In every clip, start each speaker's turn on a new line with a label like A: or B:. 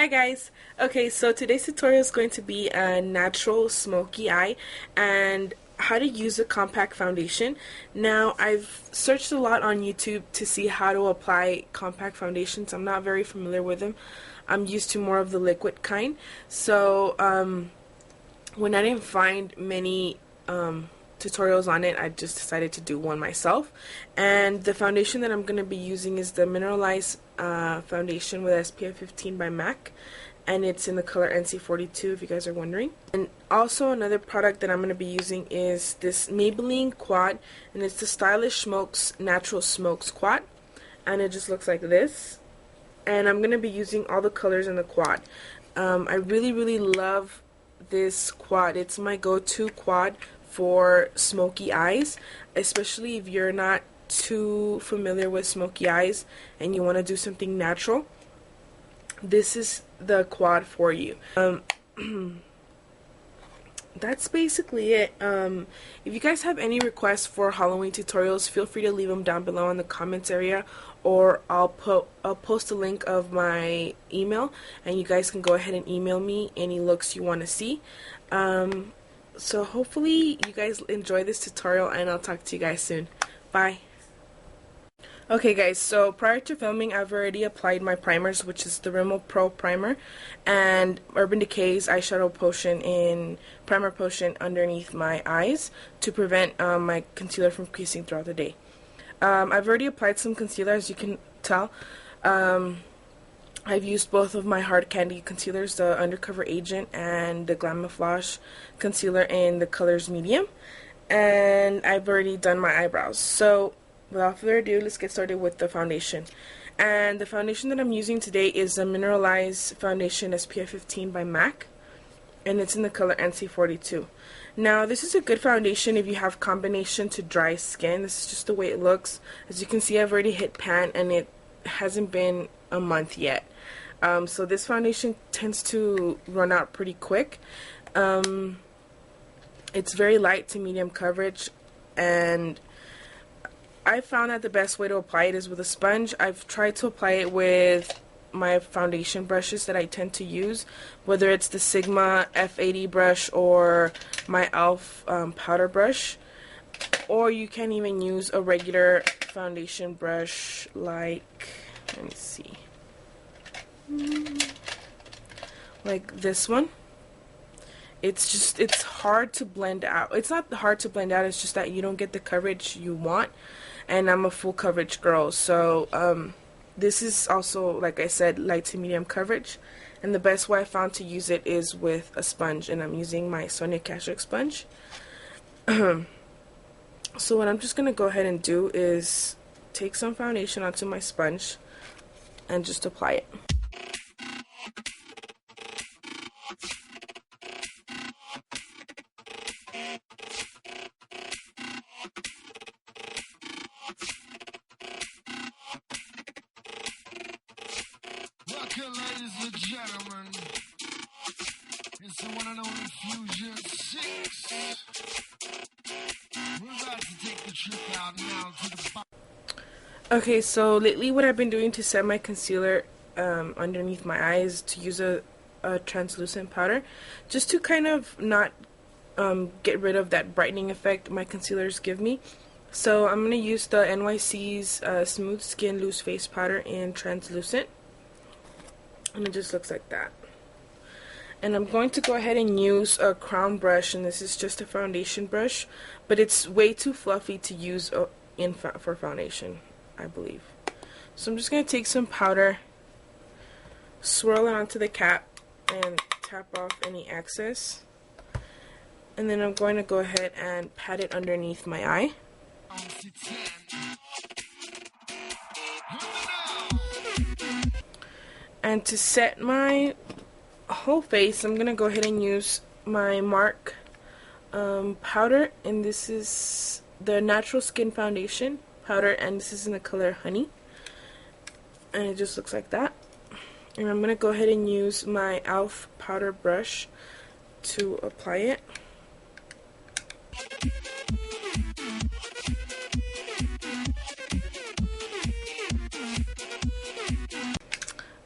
A: guys. Okay, so today's tutorial is going to be a natural smoky eye and how to use a compact foundation. Now, I've searched a lot on YouTube to see how to apply compact foundations. I'm not very familiar with them. I'm used to more of the liquid kind. So, when I didn't find many tutorials on it, I just decided to do one myself. And the foundation that I'm going to be using is the Mineralized foundation with SPF 15 by MAC, and it's in the color NC42 if you guys are wondering. And also another product that I'm going to be using is this Maybelline Quad, and it's the Stylish Smokes Natural Smokes Quad, and it just looks like this. And I'm going to be using all the colors in the quad. I really love this quad. It's my go-to quad for smoky eyes, especially if you're not too familiar with smoky eyes and you want to do something natural. This is the quad for you. That's basically it. If you guys have any requests for Halloween tutorials, feel free to leave them down below in the comments area, or I'll post a link of my email and you guys can go ahead and email me any looks you want to see. So hopefully you guys enjoy this tutorial, and I'll talk to you guys soon. Bye. Okay guys, so prior to filming, I've already applied my primers, which is the Rimmel Pro Primer and Urban Decay's Eyeshadow Potion in Primer Potion underneath my eyes to prevent my concealer from creasing throughout the day. I've already applied some concealer, as you can tell. I've used both of my hard candy concealers, the Undercover Agent and the Glamouflage concealer in the colors medium, and I've already done my eyebrows. So without further ado, let's get started with the foundation. And the foundation that I'm using today is a Mineralized Foundation SPF 15 by MAC, and it's in the color NC42. Now, this is a good foundation if you have combination to dry skin. This is just the way it looks. As you can see, I've already hit pan, and it hasn't been a month yet. So this foundation tends to run out pretty quick. It's very light to medium coverage, and I found that the best way to apply it is with a sponge. I've tried to apply it with my foundation brushes that I tend to use, whether it's the Sigma F80 brush or my e.l.f. powder brush, or you can even use a regular foundation brush like, let me see, like this one. It's hard to blend out. It's not hard to blend out, it's just that you don't get the coverage you want, and I'm a full coverage girl, so this is also, like I said, light to medium coverage, and the best way I found to use it is with a sponge, and I'm using my Sonia Kashuk sponge. So what I'm just going to go ahead and do is take some foundation onto my sponge and just apply it.
B: Welcome, ladies and gentlemen. It's the one and only Fusion 6. We're about to take the trip out now to the...
A: Okay, so lately what I've been doing to set my concealer underneath my eyes, to use a translucent powder, just to kind of not get rid of that brightening effect my concealers give me. So I'm going to use the NYC's Smooth Skin Loose Face Powder in translucent, and it just looks like that. And I'm going to go ahead and use a crown brush, and this is just a foundation brush, but it's way too fluffy to use for foundation, I believe. So I'm just going to take some powder, swirl it onto the cap, and tap off any excess. And then I'm going to go ahead and pat it underneath my eye. And to set my whole face, I'm going to go ahead and use my MARC powder, and this is the Natural Skin Foundation powder, and this is in the color Honey, and it just looks like that. And I'm going to go ahead and use my e.l.f. powder brush to apply it.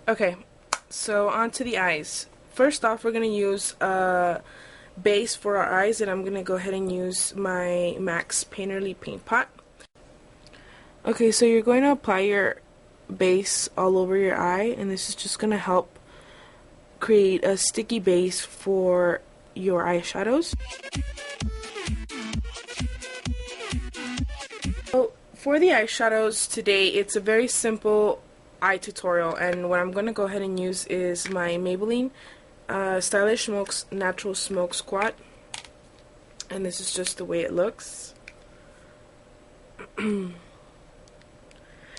A: Okay, so on to the eyes. First off, we're going to use a base for our eyes, and I'm going to go ahead and use my MAC's Painterly Paint Pot. Okay, so you're going to apply your base all over your eye, and this is just going to help create a sticky base for your eyeshadows. So for the eyeshadows today, it's a very simple eye tutorial, and what I'm going to go ahead and use is my Maybelline Stylish Smokes Natural Smoke Squat, and this is just the way it looks.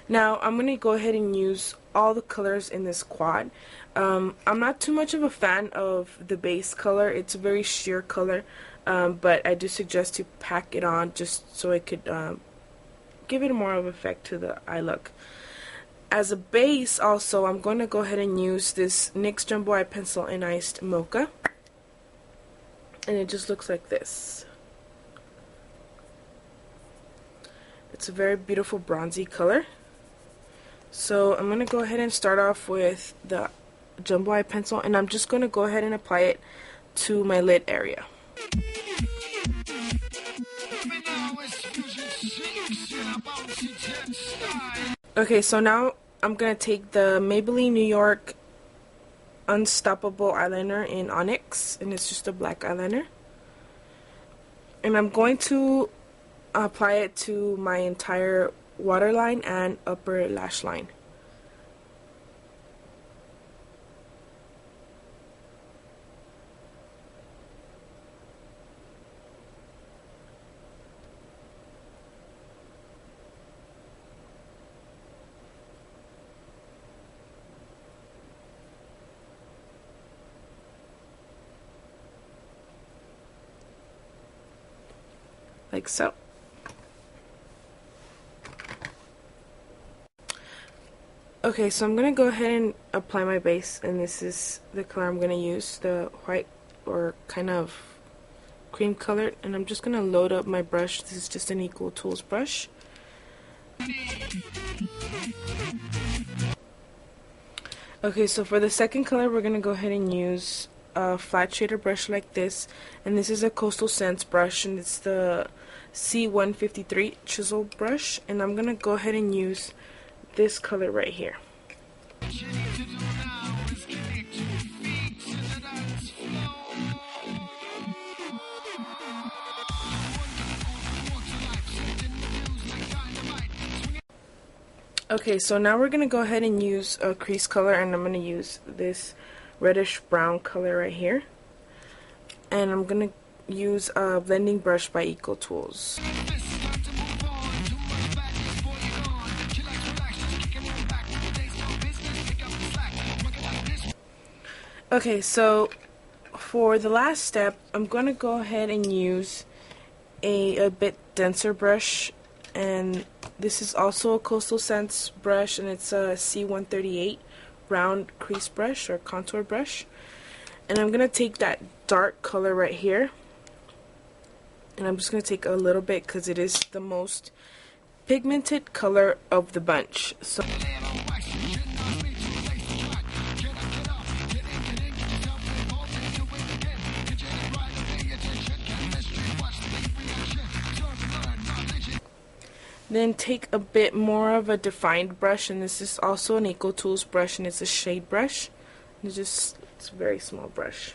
A: Now I'm going to go ahead and use all the colors in this quad. I'm not too much of a fan of the base color. It's a very sheer color, but I do suggest to pack it on just so it could give it more of effect to the eye look. As a base also, I'm going to go ahead and use this NYX Jumbo Eye Pencil in Iced Mocha, and it just looks like this. It's a very beautiful bronzy color. So I'm going to go ahead and start off with the Jumbo Eye Pencil, and I'm just going to go ahead and apply it to my lid area. Okay, so now I'm going to take the Maybelline New York Unstoppable eyeliner in Onyx, and it's just a black eyeliner. And I'm going to apply it to my entire waterline and upper lash line. Like so. Okay, so I'm going to go ahead and apply my base, and this is the color I'm going to use, the white or kind of cream colored, and I'm just going to load up my brush. This is just an Equal Tools brush. Okay, so for the second color, we're going to go ahead and use a flat shader brush like this, and this is a Coastal Scents brush, and it's the C153 chisel brush, and I'm going to go ahead and use this color right here. Okay, so now we're going to go ahead and use a crease color, and I'm going to use this reddish brown color right here. And I'm going to use a blending brush by Equal Tools. Okay, so for the last step, I'm going to go ahead and use a bit denser brush, and this is also a Coastal Scents brush, and it's a C138 round crease brush or contour brush. And I'm going to take that dark color right here, and I'm just going to take a little bit because it is the most pigmented color of the bunch. So then take a bit more of a defined brush, and this is also an Equal Tools brush, and it's a shade brush. It's a very small brush.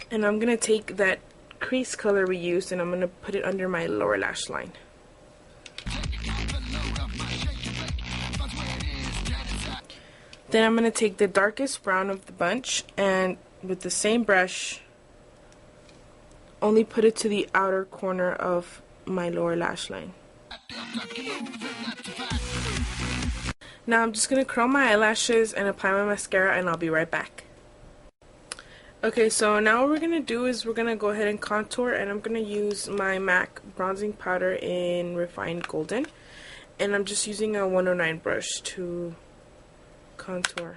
A: And I'm going to take that crease color we used, and I'm going to put it under my lower lash line. Then I'm going to take the darkest brown of the bunch, and with the same brush, only put it to the outer corner of my lower lash line. Now I'm just going to curl my eyelashes and apply my mascara, and I'll be right back. Okay, so now what we're going to do is we're going to go ahead and contour, and I'm going to use my MAC bronzing powder in Refined Golden, and I'm just using a 109 brush to contour.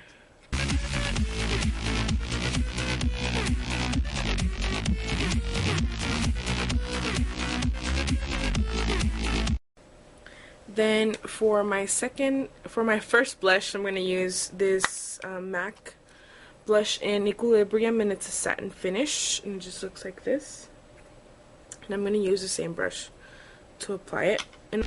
A: Then for my first blush, I'm going to use this MAC blush in Equilibrium, and it's a satin finish, and it just looks like this. And I'm going to use the same brush to apply it. And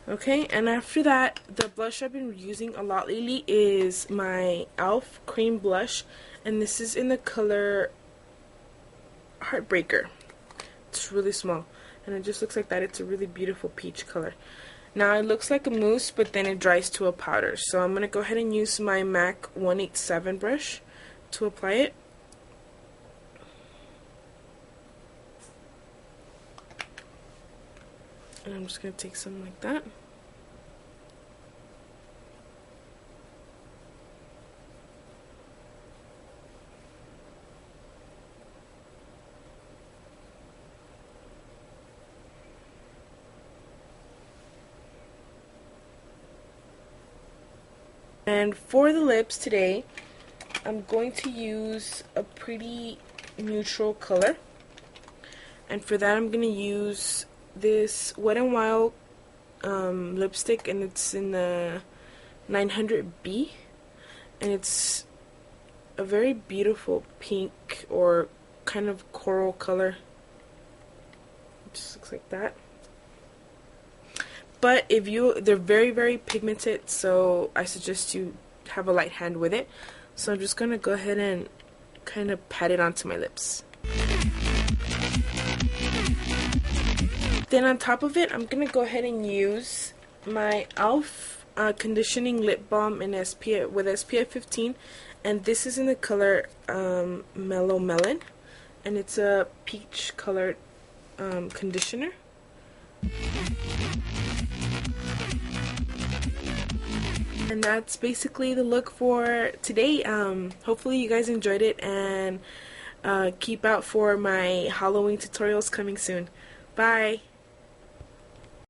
A: okay, and after that, the blush I've been using a lot lately is my e.l.f. cream blush, and this is in the color Heartbreaker. It's really small, and it just looks like that. It's a really beautiful peach color. Now it looks like a mousse, but then it dries to a powder. So I'm going to go ahead and use my MAC 187 brush to apply it. And I'm just going to take some like that. And for the lips today, I'm going to use a pretty neutral color. And for that, I'm going to use this Wet n Wild lipstick, and it's in the 900B. And it's a very beautiful pink or kind of coral color. It just looks like that. But they're very, very pigmented, so I suggest you have a light hand with it. So I'm just going to go ahead and kind of pat it onto my lips. Then on top of it, I'm going to go ahead and use my e.l.f. Conditioning Lip Balm with SPF 15. And this is in the color Mellow Melon. And it's a peach colored conditioner. And that's basically the look for today. Hopefully you guys enjoyed it, and keep out for my Halloween tutorials coming soon. Bye!